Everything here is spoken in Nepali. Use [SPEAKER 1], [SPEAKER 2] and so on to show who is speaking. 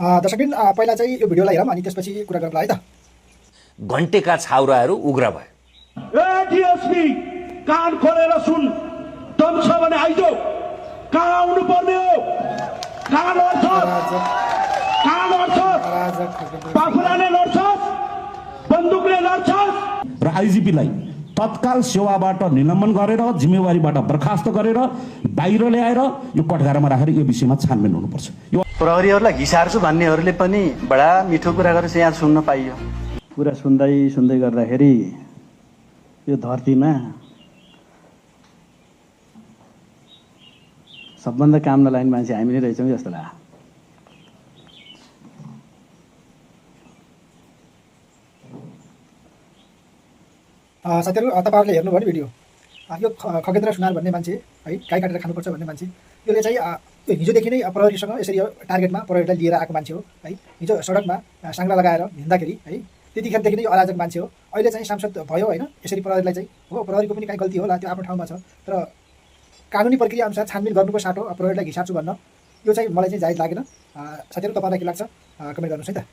[SPEAKER 1] दर्शकबिन पहिला चाहिँ यो भिडियोलाई हेरौँ अनि त्यसपछि कुरा गरौँला है त।
[SPEAKER 2] घन्टेका छाउराहरू उग्र भए।
[SPEAKER 3] डिएसपी कान खोलेर सुन, दम छ भने आइजो, कहाँ आउनु पर्ने हो, कहाँ लड्छस्, पाखुराले लड्छस्, बन्दुकले लड्छस्।
[SPEAKER 4] र आइजिपीलाई तत्काल सेवाबाट निलम्बन गरेर जिम्मेवारीबाट बर्खास्त गरेर बाहिर ल्याएर यो कठघरामा राखेर यो विषयमा छानबिन हुनुपर्छ। यो
[SPEAKER 5] प्रहरीहरूलाई घिसार्छु भन्नेहरूले पनि बडा मिठो कुरा गरेर यहाँ सुन्न पाइयो।
[SPEAKER 6] कुरा सुन्दै गर्दाखेरि यो धरतीमा सबभन्दा काम नलाग्ने मान्छे हामी नै रहेछौँ जस्तो लाग्यो।
[SPEAKER 1] साथीहरू तपाईँहरूले हेर्नुभयो नि भिडियो, यो खगेन्द्र सुनार भन्ने मान्छे है, गाई काटेर खानुपर्छ भन्ने मान्छे, यसले चाहिँ हिजोदेखि नै प्रहरीसँग यसरी टार्गेटमा प्रहरीलाई लिएर आएको मान्छे हो है। हिजो सडकमा साङ्ग्रा लगाएर हिँड्दाखेरि है, त्यतिखेरदेखि नै यो अराजक मान्छे हो। अहिले चाहिँ सांसद भयो होइन, यसरी प्रहरीलाई चाहिँ हो, प्रहरीको पनि काहीँ गल्ती होला, त्यो आफ्नो ठाउँमा छ, तर कानुनी प्रक्रिया अनुसार छानबिन गर्नुको साटो प्रहरीलाई घिसार्छु भन्न यो चाहिँ मलाई चाहिँ जायज लागेन। साथीहरू तपाईँलाई के लाग्छ कमेन्ट गर्नुहोस् है त।